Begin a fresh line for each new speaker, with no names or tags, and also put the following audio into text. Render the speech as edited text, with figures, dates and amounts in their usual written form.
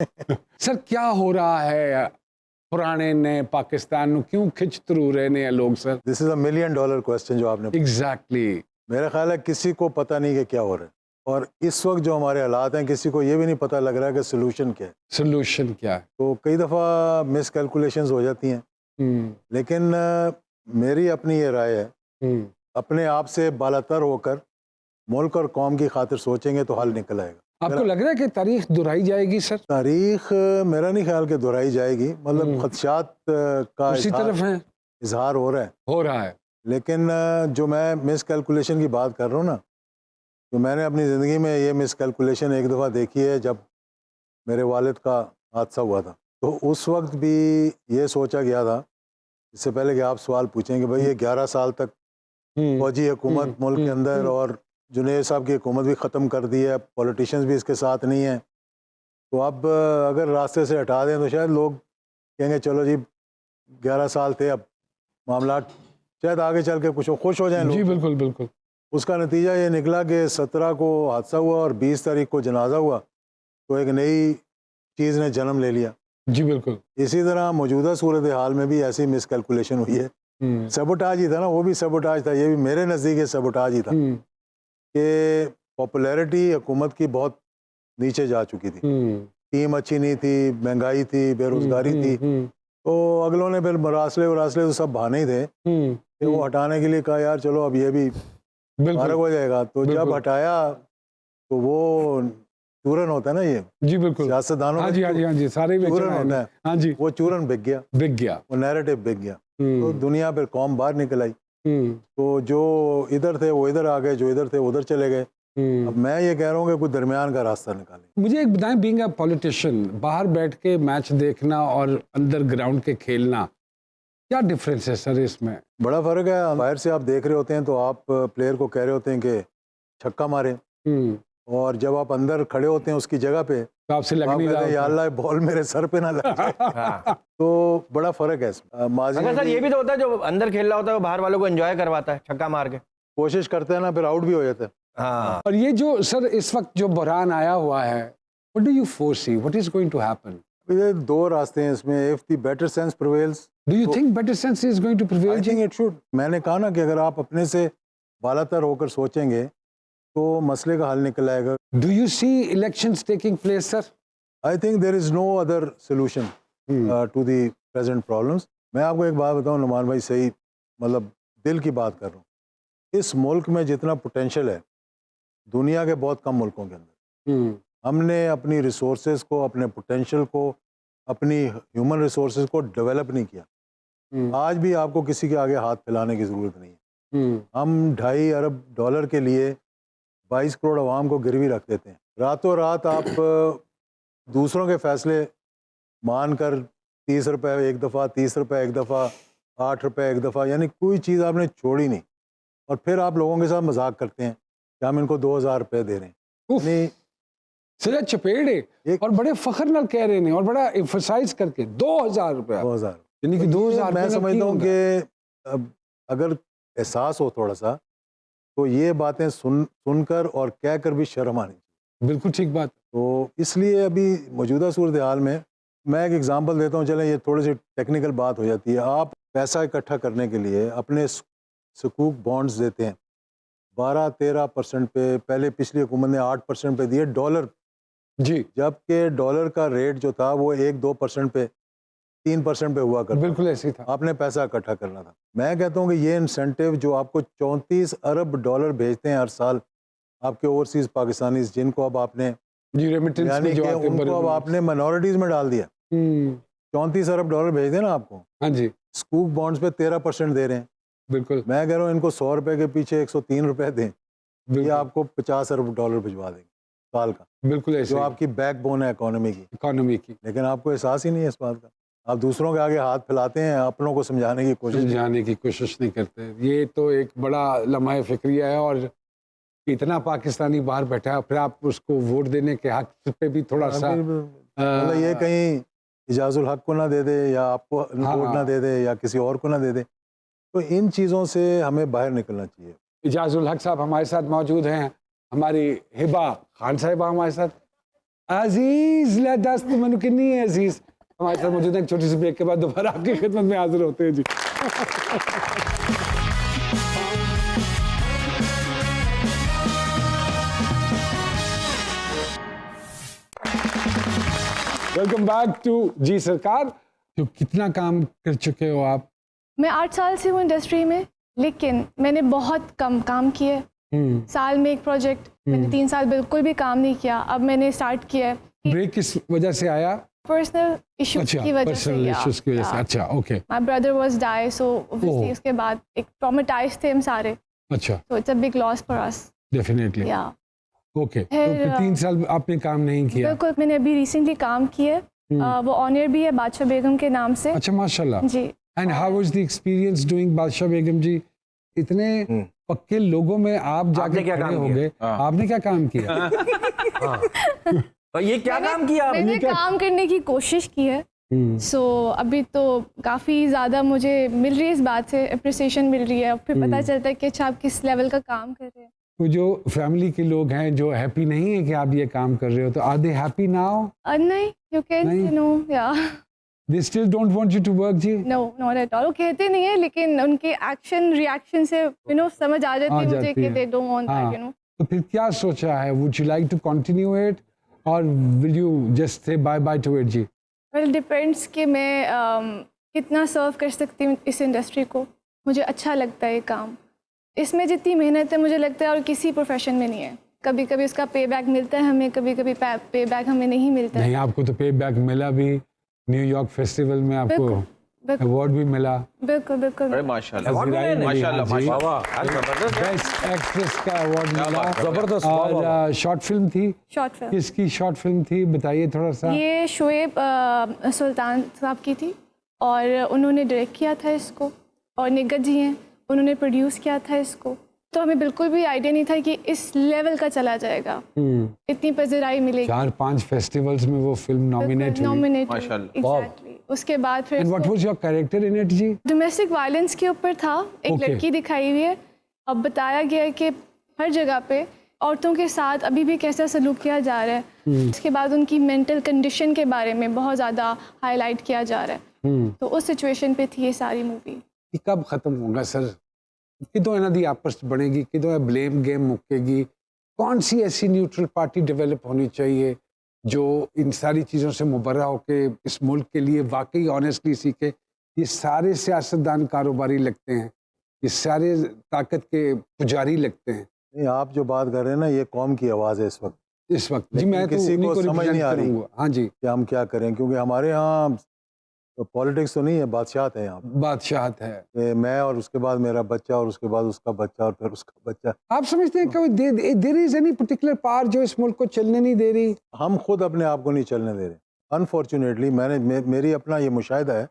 Sir क्या हो रहा है पुराने नए पाकिस्तान में, क्यों खिंच तरू रहे ने लोग sir?
This is $1 million question जो आपने
एग्जैक्टली।
मेरा ख्याल है किसी को पता नहीं कि क्या हो रहा है, और इस वक्त जो हमारे हालात हैं किसी को ये भी नहीं पता लग रहा है कि सोल्यूशन क्या है।
सोल्यूशन क्या है?
तो कई दफ़ा मिस कैलकुलेशंस हो जाती हैं, लेकिन मेरी अपनी ये राय है, अपने आप से बालातर होकर मुल्क और कौम की खातिर सोचेंगे तो हल निकल आएगा।
आपको लग रहा है कि तारीख दोहराई जाएगी सर?
तारीख मेरा नहीं ख्याल कि दोहराई जाएगी, मतलब खदशात का
उसी तरफ है,
इजहार हो रहा है। लेकिन जो मैं मिस कैलकुलेशन की बात कर रहा हूँ ना, तो मैंने अपनी ज़िंदगी में ये मिस कैलकुलेशन एक दफ़ा देखी है जब मेरे वालिद का हादसा हुआ था। तो उस वक्त भी ये सोचा गया था, इससे पहले कि आप सवाल पूछें कि भाई ये 11 साल तक फौजी हुकूमत मुल्क के अंदर, और जुनैद साहब की हुकूमत भी ख़त्म कर दी है, पॉलिटिशियंस भी इसके साथ नहीं हैं, तो अब अगर रास्ते से हटा दें तो शायद लोग कहेंगे चलो जी 11 साल थे, अब मामला शायद आगे चल के कुछ खुश हो जाएं लोग।
जी बिल्कुल बिल्कुल।
उसका नतीजा ये निकला कि 17 को हादसा हुआ और 20 तारीख को जनाजा हुआ, तो एक नई चीज़ ने जन्म ले लिया।
जी बिल्कुल।
इसी तरह मौजूदा सूरत हाल में भी ऐसी मिसकैलकुलेशन हुई है। सबोटाज ही था ना, वो भी सबोटाज था, ये भी मेरे नज़दीक सबोटाज ही था कि पॉपुलैरिटी हुकूमत की बहुत नीचे जा चुकी थी, टीम अच्छी नहीं थी, महंगाई थी, बेरोजगारी थी, तो अगलों ने फिर मरासले तो सब बहाने ही थे कि वो हटाने के लिए कहा यार चलो अब ये भी फारग हो जाएगा। तो जब हटाया तो वो चूरन होता है ना, ये
जी बिल्कुल
सियासतदानों
हाँ जी हाँ जी हाँ जी, सारे
चूरन होता है,
हाँ जी,
वो चूरन बिक गया, वो नैरेटिव बिक गया, तो दुनिया फिर कौम बाहर निकल आई। तो जो इधर थे वो इधर आ गए, जो इधर थे उधर चले गए। अब मैं ये कह रहा हूँ कि कुछ दरमियान का रास्ता निकालें। मुझे
एक बताएं, बीइंग अ पॉलिटिशियन, बाहर बैठ के मैच देखना और अंदर ग्राउंड के खेलना, क्या डिफरेंस है सर इसमें?
बड़ा फर्क है। बाहर से आप देख रहे होते हैं तो आप प्लेयर को कह रहे होते हैं कि छक्का मारे, और जब आप अंदर खड़े होते हैं उसकी जगह पे
तो आपसे लग नहीं रहा,
या अल्लाह बॉल मेरे सर पे ना लग जाए। तो बड़ा फर्क है इसमें।
सर ये भी तो होता है जो अंदर खेल रहा होता है वो बाहर वालों को एंजॉय करवाता है, छक्का मार के
कोशिश करते हैं ना, फिर आउट भी हो जाता है।
हाँ।
और ये जो सर इस वक्त जो बहरान आया हुआ है, what do you foresee, what is going to happen?
ये दो रास्ते हैं इसमें। If the better sense prevails,
do you think better sense is going to prevail?
I think it should. मैंने कहा ना कि अगर आप अपने से बालातर होकर सोचेंगे तो मसले का हल निकल आएगा।
Do you see elections taking place sir?
I think there is no other solution to the present problems. मैं आपको एक बात बताऊं नुमान भाई, सही मतलब दिल की बात कर रहा हूँ, इस मुल्क में जितना पोटेंशियल है दुनिया के बहुत कम मुल्कों के अंदर। हमने अपनी रिसोर्सेज को, अपने पोटेंशियल को, अपनी ह्यूमन रिसोर्सेज को डेवलप नहीं किया। आज भी आपको किसी के आगे हाथ फैलाने की ज़रूरत नहीं है। हम $2.5 अरब के लिए 22 करोड़ आवाम को गिरवी रख देते हैं। रातों रात आप दूसरों के फैसले मानकर 30 रुपए एक दफ़ा, 30 रुपए एक दफ़ा, 8 रुपए एक दफ़ा, यानी कोई चीज़ आपने छोड़ी नहीं, और फिर आप लोगों के साथ मजाक करते हैं कि हम इनको 2000 रुपये दे रहे हैं। नहीं
सिरा चपेड़े और बड़े फख्र नाल कह रहे हैं और बड़ा एम्फसाइज करके 2000 रुपया,
2000,
यानी कि 2000।
मैं समझता हूँ कि अगर एहसास हो थोड़ा सा तो ये बातें सुनकर और कहकर भी शर्म आनी चाहिए।
बिल्कुल ठीक बात।
तो इसलिए अभी मौजूदा सूरत हाल में मैं एक एग्जांपल देता हूँ, चलें ये थोड़ी सी टेक्निकल बात हो जाती है। आप पैसा इकट्ठा करने के लिए अपने सुकूक बॉन्ड्स देते हैं 12-13% पे, पहले पिछली हुकूमत ने 8% पे दिए डॉलर
जी,
जबकि डॉलर का रेट जो था वो 1-2% पे, 3% पे हुआ करता।
बिल्कुल ऐसे ही था।
आपने पैसा इकट्ठा करना था। मैं कहता हूँ कि ये इंसेंटिव जो आपको $34 अरब भेजते हैं हर साल आपके ओवरसीज पाकिस्तानीज, जिनको अब आपने
रेमिटेंस
यानी कि उनको अब आपने माइनॉरिटीज में डाल दिया। 34 अरब भेज देना आपको।
हाँ जी,
स्कूक बॉन्ड्स पे 13% दे रहे हैं।
बिल्कुल।
मैं कह रहा हूँ इनको 100 रुपए के पीछे 103 रुपए दें, ये आपको $50 अरब भिजवा देंगे साल का।
बिल्कुल ऐसे,
जो आपकी बैकबोन है इकोनॉमी की। लेकिन आपको एहसास ही नहीं है इस बात का। आप दूसरों के आगे हाथ फैलाते हैं, अपनों को समझाने की कोशिश
नहीं करते। ये तो एक बड़ा लम्हा फिक्रिया है, और इतना पाकिस्तानी बाहर बैठा है, फिर आप उसको वोट देने के हक पे भी थोड़ा सा
मतलब ये कहीं इजाजुल हक को ना दे दे, या आपको वोट ना दे दे, या किसी और को ना दे दे। तो इन चीज़ों से हमें बाहर निकलना चाहिए।
इजाजुल हक साहब हमारे साथ मौजूद हैं, हमारी हिबा खान साहिबा हमारे साथ। अजीज ला दस्त मनु किन्नी है अजीज हमारे साथ मौजूद है। एक छोटी सी ब्रेक के बाद दोबारा आपकी खिदमत में हाजिर होते हैं जी। वेलकम बैक टू जी सरकार। तो कितना काम कर चुके हो आप?
मैं 8 साल से हूँ इंडस्ट्री में, लेकिन मैंने बहुत कम काम किए। साल में एक प्रोजेक्ट, मैंने 3 साल बिल्कुल भी काम नहीं किया। अब मैंने स्टार्ट किया है।
ब्रेक किस वजह से आया?
पर्सनल इश्यूज
अच्छा,
की वजह से।
पर्सनल इश्यूज की वजह से। अच्छा, okay.
My brother was die, so obviously
oh.
उसके बाद एक ट्रॉमेटाइज थे हम सारे,
अच्छा,
तो it's a big loss for us.
Definitely.
Yeah
okay, तो
फिर,
फिर 3 साल आपने काम नहीं किया?
बिल्कुल, मैंने अभी रिसेंटली काम किया। वो ऑनर भी है बादशाह बेगम के नाम से।
अच्छा, माशाल्लाह।
जी।
And how was the experience doing Badshah Begum जी? इतने पक्के लोगों में आप जाके
आपने क्या
खड़े
काम
हो
किया?
गए।
हाँ।
आपने क्या काम किया?
और ये क्या काम किया आपने?
मैंने
क्या-
काम करने की कोशिश की है। सो अभी तो काफ़ी ज़्यादा मुझे मिल रही है इस बात से, अप्रिसिएशन मिल रही है। फिर पता चलता है कि अच्छा आप किस लेवल का काम कर रहे हैं।
तो जो फैमिली के लोग हैं जो हैप्पी नहीं है कि आप ये काम कर रहे हो, तो आर दे हैप्पी नाउ?
नहीं, यू कैन
नहीं?
से नो, या
they still don't want you to work जी?
No, not at all. वो कहते नहीं है, लेकिन उनके एक्शन रिएक्शन से समझ आ जाती
आ
है मुझे
जाती
कि
है।
दे डोंट वांट
हाँ।
दैट,
तो फिर क्या सोचा है? Would you like to continue it और will you just say bye bye to it जी?
वेल, डिपेंड्स कि मैं कितना सर्व कर सकती हूँ इस इंडस्ट्री को। मुझे अच्छा लगता है ये काम। इसमें जितनी मेहनत है मुझे लगता है और किसी प्रोफेशन में नहीं है। कभी कभी उसका पे बैक मिलता है हमें, कभी कभी पे बैक हमें नहीं मिलता है।
नहीं, आपको तो पे बैक मिला भी। न्यूयॉर्क फेस्टिवल में आपको
बिल्कुल
अवार्ड भी मिला।
बिल्कुल बिल्कुल।
अरे माशाल्लाह,
ज़राए मिली,
माशाल्लाह,
हाँ जी।
माशाल्लाह, यार जबरदस्त है।
बेस्ट एक्ट्रेस का अवार्ड मिला।
जबरदस्त,
और शॉर्ट फिल्म थी।
शॉर्ट फिल्म
किसकी शॉर्ट फिल्म थी, बताइए थोड़ा सा।
ये शोएब सुल्तान साहब की थी और उन्होंने डायरेक्ट किया था इसको, और निगत जी हैं, उन्होंने प्रोड्यूस किया था इसको। तो हमें बिल्कुल भी आइडिया नहीं था कि इस लेवल का चला जाएगा, इतनी पज़िराई मिलेगी।
4-5 फेस्टिवल्स में वो फिल्म नॉमिनेट हुई।
नॉमिनेट
माशाल्लाह।
एग्जैक्टली। उसके बाद फिर
and what was your character in it जी?
डोमेस्टिक वायलेंस के ऊपर था। एक
Okay.
लड़की दिखाई हुई है। अब बताया गया है कि हर जगह पे औरतों के साथ अभी भी कैसा सलूक किया जा रहा है। उसके बाद उनकी मेंटल कंडीशन के बारे में बहुत ज़्यादा हाईलाइट किया जा रहा है। तो उस सिचुएशन पे थी ये सारी मूवी।
ये कब खत्म होगा सर? किदों इन्हां दी आपस बनेगी, किदों ये ब्लेम गेम मुक्केगी? कौन सी ऐसी न्यूट्रल पार्टी डेवलप होनी चाहिए जो इन सारी चीज़ों से मुबर्रा होके इस मुल्क के लिए वाकई ऑनेस्टली सीखे? ये सारे सियासतदान कारोबारी लगते हैं, ये सारे ताकत के पुजारी लगते हैं
नहीं, आप जो बात कर रहे हैं ना, ये कौम की आवाज़ है इस वक्त
इस वक्त। जी,
लेकिन
मैं तो
किसी
उन्हीं
को
को
समझ नहीं आ रही।
करूंगा। हाँ जी,
कि हम क्या करें, क्योंकि हमारे यहाँ पॉलिटिक्स तो नहीं है, बादशाहत है यहाँ
बादशाहत है।
पे। मैं और उसके बाद मेरा बच्चा और उसके बाद उसका बच्चा और फिर उसका बच्चा।
आप समझते हैं कि there is any particular power जो इस मुल्क को चलने नहीं दे रही?
हम खुद अपने आप को नहीं चलने दे रहे। अनफॉर्चुनेटली मेरी अपना ये मुशाहिदा है